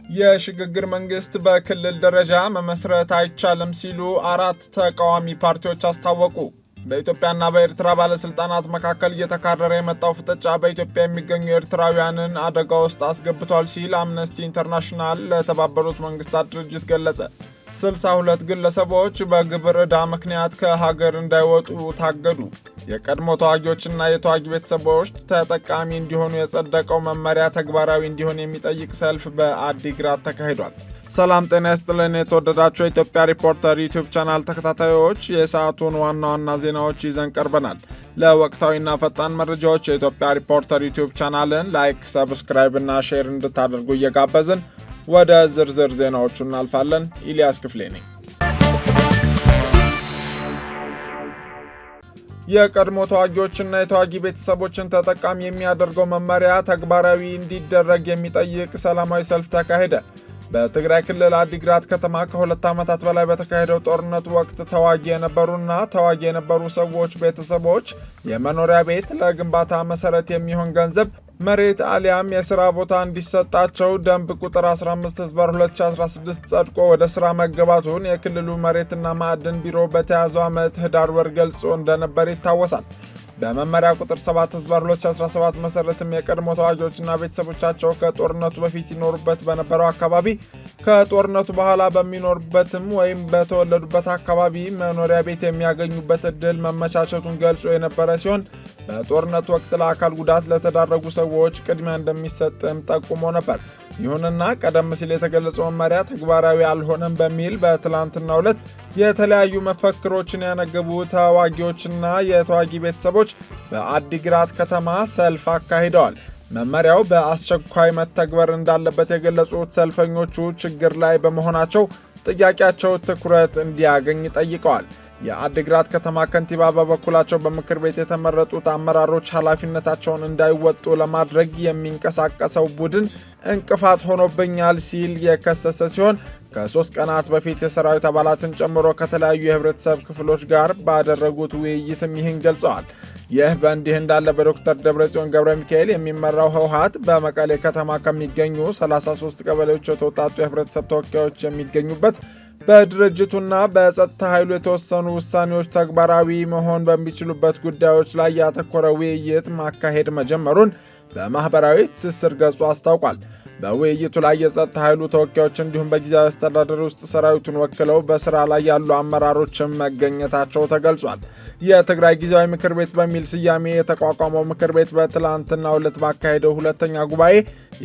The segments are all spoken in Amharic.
የሽግግር መንግስት በክልል ደረጃ መመስረት አይቻልም ሲሉ 4 ተቃዋሚ ፓርቲዎች አስታወቁ። በኢትዮጵያና በኤርትራ ባለስልጣናት መካከል እየተካረረ የመጣው ፍጥጫ በኢትዮጵያ የሚገኙ ኤርትራውያንን አደጋ ውስጥ አስገብቷል ሲል አምነስቲ ኢንተርናሽናል ለተባበሩት መንግስታት ድርጅት ገለጸ። 62 ግለሰቦች በግብር ዕዳ ምክንያት ከሀገር እንዳይወጡ ታገዱ። የቀድሞ ተዋጊዎችና የተዋጊ ቤተሰቦች ተጠቃሚ እንዲሆኑ የጸደቀው መመሪያ ተግባራዊ እንዲሆን የሚጠይቅ ሰልፍ በአዲግራት ተካሂዷል። ሰላም ጤና ይስጥልን። የተወደዳችሁ የኢትዮጵያ ሪፖርተር ዩቲዩብ ቻናል ተከታታዮች የሰዓቱን ዋና ዋና ዜናዎች ይዘን ቀርበናል። ለወቅታዊና ፈጣን መረጃዎች የኢትዮጵያ ሪፖርተር ዩቲዩብ ቻናልን ላይክ፣ ሰብስክራይብ እና ሼር እንድታደርጉ እየጋበዝን ወደ ዝርዝር ዜናዎቹ እናልፋለን። ኢሊያስ ክፍሌ ነኝ። የቀድሞ ተዋጊዎችና የተዋጊ ቤተሰቦችን ተጠቃሚ የሚያደርገው መመሪያ ተግባራዊ እንዲደረግ የሚጠይቅ ሰላማዊ ሰልፍ ተካሄደ። በትግራይ ክልል አዲግራት ከተማ ከ2 ዓመታት በላይ በተካሄደው ጦርነት ወቅት ተዋጊ የነበሩ ሰዎች ቤተሰቦች የመኖሪያ ቤት ለግንባታ መሰረት የሚሆን ገንዘብ፣ መሬት አሊያም የሥራ ቦታ እንዲሰጣቸው ደንብ ቁጥር 15/2016 ጸድቆ ወደ ሥራ መገባቱን የክልሉ መሬትና ማዕድን ቢሮ በተያዘው ዓመት ህዳር ወር ገልጾ እንደነበር ይታወሳል። በመመሪያ ቁጥር 7/2017 መሰረትም የቀድሞ ተዋጊዎችና ቤተሰቦቻቸው ከጦርነቱ በፊት ይኖሩበት በነበረው አካባቢ ከጦርነቱ በኋላ በሚኖሩበትም ወይም በተወለዱበት አካባቢ መኖሪያ ቤት የሚያገኙበት እድል መመቻቸቱን ገልጾ የነበረ ሲሆን በጦርነቱ ወቅት ለአካል ጉዳት ለተዳረጉ ሰዎች ቅድሚያ እንደሚሰጥም ጠቁሞ ነበር። ይሁንና ቀደም ሲል የተገለጸው መመሪያ ተግባራዊ አልሆነም በሚል በትላንትናው ዕለት የተለያዩ መፈክሮችን ያነገቡ ተዋጊዎችና የተዋጊ ቤተሰቦች በአዲግራት ከተማ ሰልፍ አካሂደዋል። መመሪያው በአስቸኳይ መተግበር እንዳለበት የገለጹት ሰልፈኞቹ ችግር ላይ በመሆናቸው ጥያቄያቸው ትኩረት እንዲያገኝ ጠይቀዋል። የአዲግራት ከተማ ከንቲባ በበኩላቸው በምክር ቤት የተመረጡት አመራሮች ኃላፊነታቸውን እንዳይወጡ ለማድረግ የሚንቀሳቀሰው ቡድን እንቅፋት ሆኖብኛል ሲል የከሰሰ ሲሆን ከ3 ቀናት በፊት የሰራዊት አባላትን ጨምሮ ከተለያዩ የህብረተሰብ ክፍሎች ጋር ባደረጉት ውይይትም ይህን ገልጸዋል። ይህ በእንዲህ እንዳለ በዶክተር ደብረጽዮን ገብረ ሚካኤል የሚመራው ህወሓት በመቀሌ ከተማ ከሚገኙ 33 ቀበሌዎች የተውጣጡ የህብረተሰብ ተወካዮች የሚገኙበት በድርጅቱና በጸጥታ ኃይሉ የተወሰኑ ውሳኔዎች ተግባራዊ መሆን በሚችሉበት ጉዳዮች ላይ ያተኮረ ውይይት ማካሄድ መጀመሩን በማህበራዊ ትስስር ገጹ አስታውቋል። በውይይቱ ላይ የጸጥታ ኃይሉ ተወካዮች እንዲሁም በጊዜያዊ አስተዳደር ውስጥ ሰራዊቱን ወክለው በስራ ላይ ያሉ አመራሮችም መገኘታቸው ተገልጿል። የትግራይ ጊዜያዊ ምክር ቤት በሚል ስያሜ የተቋቋመው ምክር ቤት በትላንትናው ዕለት ባካሄደው ሁለተኛ ጉባኤ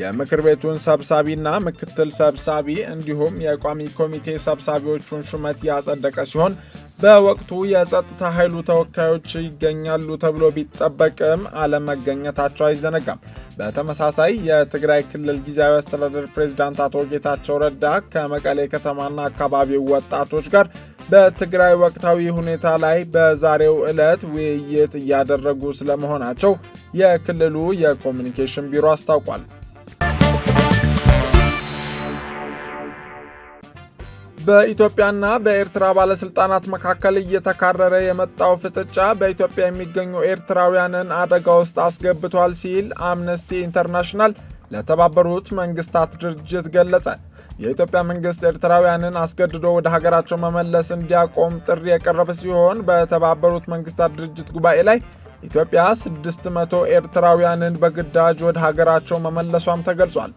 የምክር ቤቱን ሰብሳቢና ምክትል ሰብሳቢ እንዲሁም የቋሚ ኮሚቴ ሰብሳቢዎቹን ሹመት ያጸደቀ ሲሆን በወቅቱ የጸጥታ ኃይሉ ተወካዮች ይገኛሉ ተብሎ ቢጠበቅም አለመገኘታቸው አይዘነጋም። በተመሳሳይ የትግራይ ክልል ጊዜያዊ አስተዳደር ፕሬዝዳንት አቶ ጌታቸው ረዳ ከመቀሌ ከተማና አካባቢው ወጣቶች ጋር በትግራይ ወቅታዊ ሁኔታ ላይ በዛሬው ዕለት ውይይት እያደረጉ ስለመሆናቸው የክልሉ የኮሚኒኬሽን ቢሮ አስታውቋል። በኢትዮጵያና በኤርትራ ባለስልጣናት መካከል እየተካረረ የመጣው ፍጥጫ በኢትዮጵያ የሚገኙ ኤርትራውያንን አደጋ ውስጥ አስገብቷል ሲል አምነስቲ ኢንተርናሽናል ለተባበሩት መንግስታት ድርጅት ገለጸ። የኢትዮጵያ መንግስት ኤርትራውያንን አስገድዶ ወደ ሀገራቸው መመለስ እንዲያቆም ጥሪ የቀረበ ሲሆን በተባበሩት መንግስታት ድርጅት ጉባኤ ላይ ኢትዮጵያ 600 ኤርትራውያንን በግዳጅ ወደ ሀገራቸው መመለሷም ተገልጿል።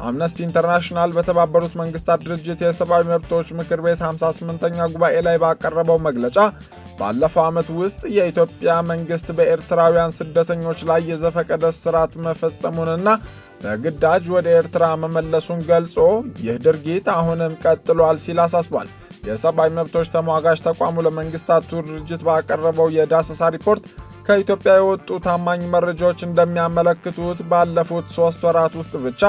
አምነስቲ ኢንተርናሽናል በተባበሩት መንግስታት ድርጅት የሰብአዊ መብቶች ምክር ቤት 58ኛ ጉባኤ ላይ ባቀረበው መግለጫ ባለፈው ዓመት ውስጥ የኢትዮጵያ መንግስት በኤርትራውያን ስደተኞች ላይ የዘፈቀደ እስራት መፈጸሙንና በግዳጅ ወደ ኤርትራ መመለሱን ገልጾ ይህ ድርጊት አሁንም ቀጥሏል ሲል አሳስቧል። የሰብአዊ መብቶች ተሟጋች ተቋሙ ለመንግስታቱ ድርጅት ባቀረበው የዳሰሳ ሪፖርት ከኢትዮጵያ የወጡ ታማኝ መረጃዎች እንደሚያመለክቱት ባለፉት 3 ወራት ውስጥ ብቻ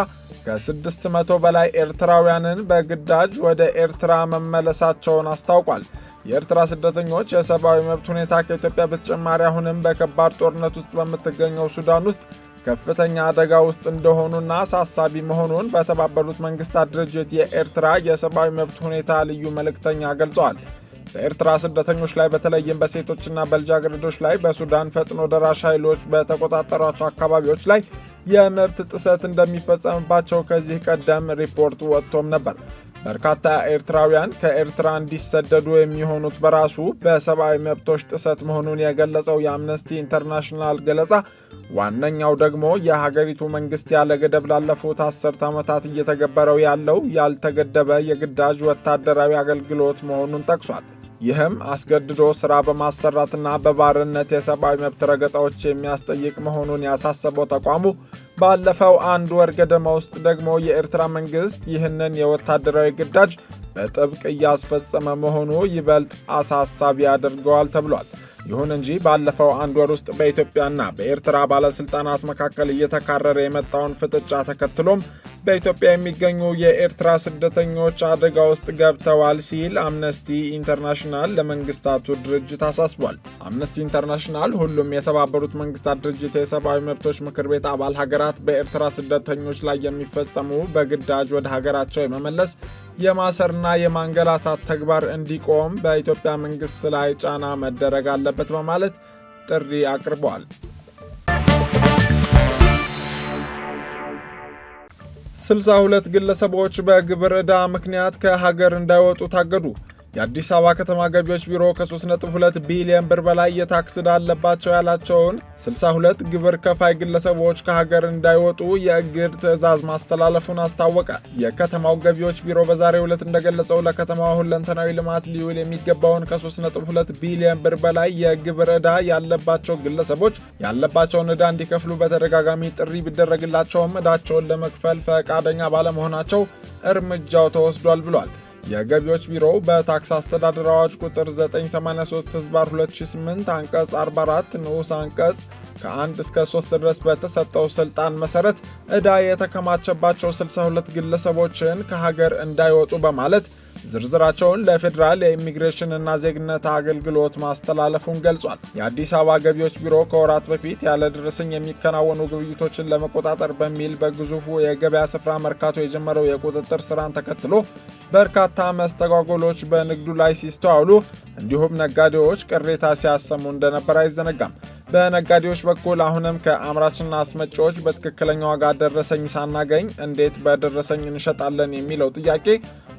ከ600 በላይ ኤርትራውያንን በግዳጅ ወደ ኤርትራ መመለሳቸውን አስታውቋል። የኤርትራ ስደተኞች የሰብአዊ መብት ሁኔታ ከኢትዮጵያ በተጨማሪ አሁንም በከባድ ጦርነት ውስጥ በምትገኘው ሱዳን ውስጥ ከፍተኛ አደጋ ውስጥ እንደሆኑና አሳሳቢ መሆኑን በተባበሩት መንግስታት ድርጅት የኤርትራ የሰብአዊ መብት ሁኔታ ልዩ መልእክተኛ ገልጸዋል። በኤርትራ ስደተኞች ላይ በተለይም በሴቶችና በልጃገረዶች ላይ በሱዳን ፈጥኖ ደራሽ ኃይሎች በተቆጣጠሯቸው አካባቢዎች ላይ የመብት ጥሰት እንደሚፈጸምባቸው ከዚህ ቀደም ሪፖርት ወጥቶም ነበር። በርካታ ኤርትራውያን ከኤርትራ እንዲሰደዱ የሚሆኑት በራሱ በሰብአዊ መብቶች ጥሰት መሆኑን የገለጸው የአምነስቲ ኢንተርናሽናል ገለጻ ዋነኛው ደግሞ የሀገሪቱ መንግስት ያለ ገደብ ላለፉት 10 ዓመታት እየተገበረው ያለው ያልተገደበ የግዳጅ ወታደራዊ አገልግሎት መሆኑን ጠቅሷል። ይህም አስገድዶ ሥራ በማሰራትና በባርነት የሰብአዊ መብት ረገጣዎች የሚያስጠይቅ መሆኑን ያሳሰበው ተቋሙ ባለፈው አንድ ወር ገደማ ውስጥ ደግሞ የኤርትራ መንግስት ይህንን የወታደራዊ ግዳጅ በጥብቅ እያስፈጸመ መሆኑ ይበልጥ አሳሳቢ ያደርገዋል ተብሏል። ይሁን እንጂ ባለፈው አንድ ወር ውስጥ በኢትዮጵያና በኤርትራ ባለስልጣናት መካከል እየተካረረ የመጣውን ፍጥጫ ተከትሎም በኢትዮጵያ የሚገኙ የኤርትራ ስደተኞች አደጋ ውስጥ ገብተዋል ሲል አምነስቲ ኢንተርናሽናል ለመንግስታቱ ድርጅት አሳስቧል። አምነስቲ ኢንተርናሽናል ሁሉም የተባበሩት መንግስታት ድርጅት የሰብአዊ መብቶች ምክር ቤት አባል ሀገራት በኤርትራ ስደተኞች ላይ የሚፈጸሙ በግዳጅ ወደ ሀገራቸው የመመለስ የማሰርና የማንገላታት ተግባር እንዲቆም በኢትዮጵያ መንግስት ላይ ጫና መደረግ አለበት በማለት ጥሪ አቅርበዋል። 62 ግለሰቦች በግብር ዕዳ ምክንያት ከሀገር እንዳይወጡ ታገዱ። የአዲስ አበባ ከተማ ገቢዎች ቢሮ ከ3.2 ቢሊዮን ብር በላይ የታክስ ዕዳ አለባቸው ያላቸውን 62 ግብር ከፋይ ግለሰቦች ከሀገር እንዳይወጡ የእግድ ትዕዛዝ ማስተላለፉን አስታወቀ። የከተማው ገቢዎች ቢሮ በዛሬው ዕለት እንደገለጸው ለከተማው ሁለንተናዊ ልማት ሊውል የሚገባውን ከ3.2 ቢሊዮን ብር በላይ የግብር ዕዳ ያለባቸው ግለሰቦች ያለባቸውን ዕዳ እንዲከፍሉ በተደጋጋሚ ጥሪ ቢደረግላቸውም ዕዳቸውን ለመክፈል ፈቃደኛ ባለመሆናቸው እርምጃው ተወስዷል ብሏል። የገቢዎች ቢሮው በታክስ አስተዳደር አዋጅ ቁጥር 983/2008 አንቀጽ 44 ንዑስ አንቀጽ ከ1 እስከ 3 ድረስ በተሰጠው ስልጣን መሰረት ዕዳ የተከማቸባቸው 62 ግለሰቦችን ከሀገር እንዳይወጡ በማለት ዝርዝራቸውን ለፌዴራል የኢሚግሬሽን እና ዜግነት አገልግሎት ማስተላለፉን ገልጿል። የአዲስ አበባ ገቢዎች ቢሮ ከወራት በፊት ያለ ደረሰኝ የሚከናወኑ ግብይቶችን ለመቆጣጠር በሚል በግዙፉ የገበያ ስፍራ መርካቶ የጀመረው የቁጥጥር ስራን ተከትሎ በርካታ መስተጓጎሎች በንግዱ ላይ ሲስተዋሉ እንዲሁም ነጋዴዎች ቅሬታ ሲያሰሙ እንደነበር አይዘነጋም። በነጋዴዎች በኩል አሁንም ከአምራችና አስመጪዎች በትክክለኛ ዋጋ ደረሰኝ ሳናገኝ እንዴት በደረሰኝ እንሸጣለን የሚለው ጥያቄ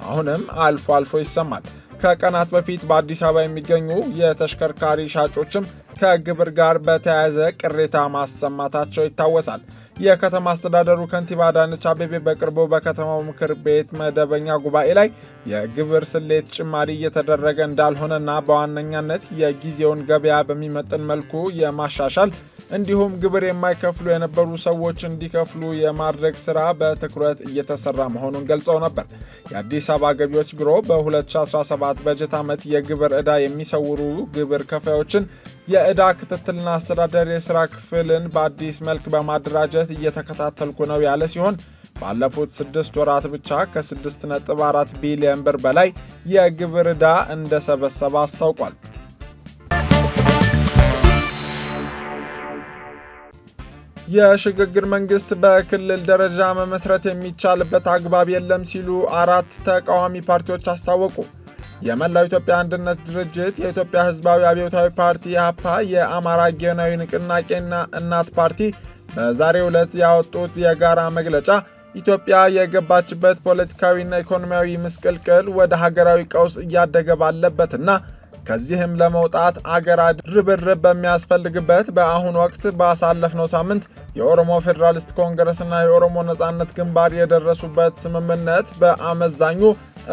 አሁንም አልፎ አልፎ ይሰማል። ከቀናት በፊት በአዲስ አበባ የሚገኙ የተሽከርካሪ ሻጮችም ከግብር ጋር በተያያዘ ቅሬታ ማሰማታቸው ይታወሳል። የከተማ አስተዳደሩ ከንቲባ አዳነች አቤቤ በቅርቡ በከተማው ምክር ቤት መደበኛ ጉባኤ ላይ የግብር ስሌት ጭማሪ እየተደረገ እንዳልሆነና በዋነኛነት የጊዜውን ገበያ በሚመጥን መልኩ የማሻሻል እንዲሁም ግብር የማይከፍሉ የነበሩ ሰዎች እንዲከፍሉ የማድረግ ሥራ በትኩረት እየተሰራ መሆኑን ገልጸው ነበር። የአዲስ አበባ ገቢዎች ቢሮ በ2017 በጀት ዓመት የግብር ዕዳ የሚሰውሩ ግብር ከፋዮችን የዕዳ ክትትልና አስተዳደር የሥራ ክፍልን በአዲስ መልክ በማደራጀት እየተከታተልኩ ነው ያለ ሲሆን ባለፉት 6 ወራት ብቻ ከ6.4 ቢሊዮን ብር በላይ የግብር ዕዳ እንደሰበሰበ አስታውቋል። የሽግግር መንግስት በክልል ደረጃ መመስረት የሚቻልበት አግባብ የለም ሲሉ 4 ተቃዋሚ ፓርቲዎች አስታወቁ። የመላው ኢትዮጵያ አንድነት ድርጅት፣ የኢትዮጵያ ሕዝባዊ አብዮታዊ ፓርቲ ኢሕአፓ፣ የአማራ ጊዮናዊ ንቅናቄና እናት ፓርቲ በዛሬው ዕለት ያወጡት የጋራ መግለጫ ኢትዮጵያ የገባችበት ፖለቲካዊና ኢኮኖሚያዊ ምስቅልቅል ወደ ሀገራዊ ቀውስ እያደገ ባለበትና ከዚህም ለመውጣት አገራዊ ርብርብ በሚያስፈልግበት በአሁኑ ወቅት ባሳለፍነው ሳምንት የኦሮሞ ፌዴራሊስት ኮንግረስና የኦሮሞ ነጻነት ግንባር የደረሱበት ስምምነት በአመዛኙ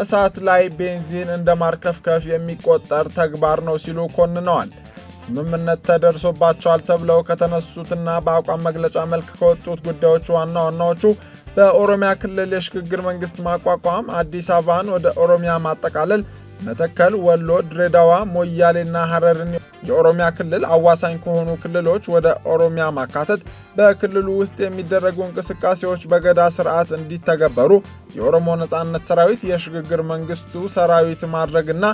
እሳት ላይ ቤንዚን እንደ ማርከፍከፍ የሚቆጠር ተግባር ነው ሲሉ ኮንነዋል። ስምምነት ተደርሶባቸዋል ተብለው ከተነሱትና በአቋም መግለጫ መልክ ከወጡት ጉዳዮች ዋና ዋናዎቹ በኦሮሚያ ክልል የሽግግር መንግስት ማቋቋም፣ አዲስ አበባን ወደ ኦሮሚያ ማጠቃለል፣ መተከል፣ ወሎ፣ ድሬዳዋ፣ ሞያሌና ሐረርን የኦሮሚያ ክልል አዋሳኝ ከሆኑ ክልሎች ወደ ኦሮሚያ ማካተት፣ በክልሉ ውስጥ የሚደረጉ እንቅስቃሴዎች በገዳ ስርዓት እንዲተገበሩ፣ የኦሮሞ ነጻነት ሰራዊት የሽግግር መንግስቱ ሰራዊት ማድረግና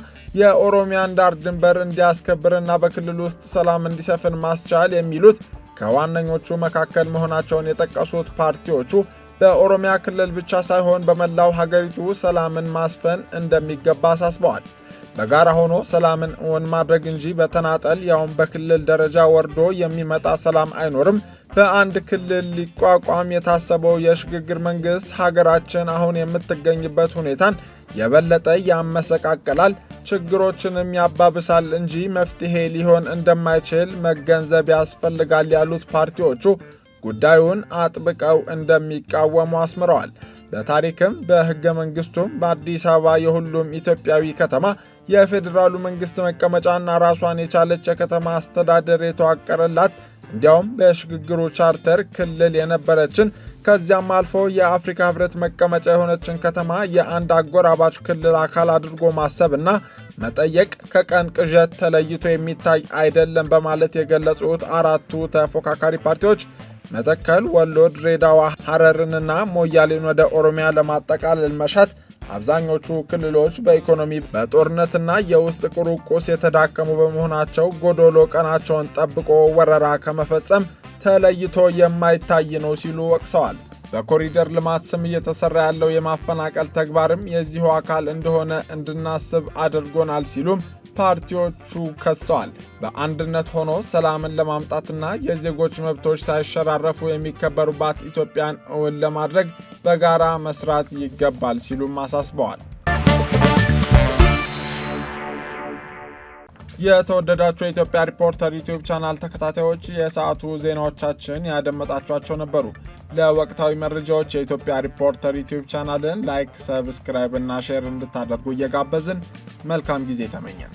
የኦሮሚያን ዳር ድንበር እንዲያስከብርና በክልሉ ውስጥ ሰላም እንዲሰፍን ማስቻል የሚሉት ከዋነኞቹ መካከል መሆናቸውን የጠቀሱት ፓርቲዎቹ በኦሮሚያ ክልል ብቻ ሳይሆን በመላው ሀገሪቱ ሰላምን ማስፈን እንደሚገባ አሳስበዋል። በጋራ ሆኖ ሰላምን እውን ማድረግ እንጂ በተናጠል ያውም በክልል ደረጃ ወርዶ የሚመጣ ሰላም አይኖርም። በአንድ ክልል ሊቋቋም የታሰበው የሽግግር መንግስት ሀገራችን አሁን የምትገኝበት ሁኔታን የበለጠ ያመሰቃቀላል፣ ችግሮችንም ያባብሳል እንጂ መፍትሄ ሊሆን እንደማይችል መገንዘብ ያስፈልጋል ያሉት ፓርቲዎቹ ጉዳዩን አጥብቀው እንደሚቃወሙ አስምረዋል። በታሪክም በሕገ መንግስቱም በአዲስ አበባ የሁሉም ኢትዮጵያዊ ከተማ የፌዴራሉ መንግስት መቀመጫና ራሷን የቻለች የከተማ አስተዳደር የተዋቀረላት እንዲያውም በሽግግሩ ቻርተር ክልል የነበረችን ከዚያም አልፎ የአፍሪካ ህብረት መቀመጫ የሆነችን ከተማ የአንድ አጎራባች ክልል አካል አድርጎ ማሰብና መጠየቅ ከቀን ቅዠት ተለይቶ የሚታይ አይደለም በማለት የገለጹት አራቱ ተፎካካሪ ፓርቲዎች መተከል፣ ወሎ፣ ድሬዳዋ፣ ሐረርንና ሞያሌን ወደ ኦሮሚያ ለማጠቃለል መሻት አብዛኞቹ ክልሎች በኢኮኖሚ በጦርነትና የውስጥ ቁርቁስ የተዳከሙ በመሆናቸው ጎዶሎ ቀናቸውን ጠብቆ ወረራ ከመፈጸም ተለይቶ የማይታይ ነው ሲሉ ወቅሰዋል። በኮሪደር ልማት ስም እየተሰራ ያለው የማፈናቀል ተግባርም የዚሁ አካል እንደሆነ እንድናስብ አድርጎናል ሲሉም ፓርቲዎቹ ከሰዋል። በአንድነት ሆኖ ሰላምን ለማምጣትና የዜጎች መብቶች ሳይሸራረፉ የሚከበሩባት ኢትዮጵያን እውን ለማድረግ በጋራ መስራት ይገባል ሲሉም አሳስበዋል። የተወደዳችሁ የኢትዮጵያ ሪፖርተር ዩቲዩብ ቻናል ተከታታዮች የሰዓቱ ዜናዎቻችን ያደመጣችኋቸው ነበሩ። ለወቅታዊ መረጃዎች የኢትዮጵያ ሪፖርተር ዩቲዩብ ቻናልን ላይክ፣ ሰብስክራይብ እና ሼር እንድታደርጉ እየጋበዝን መልካም ጊዜ ተመኘን።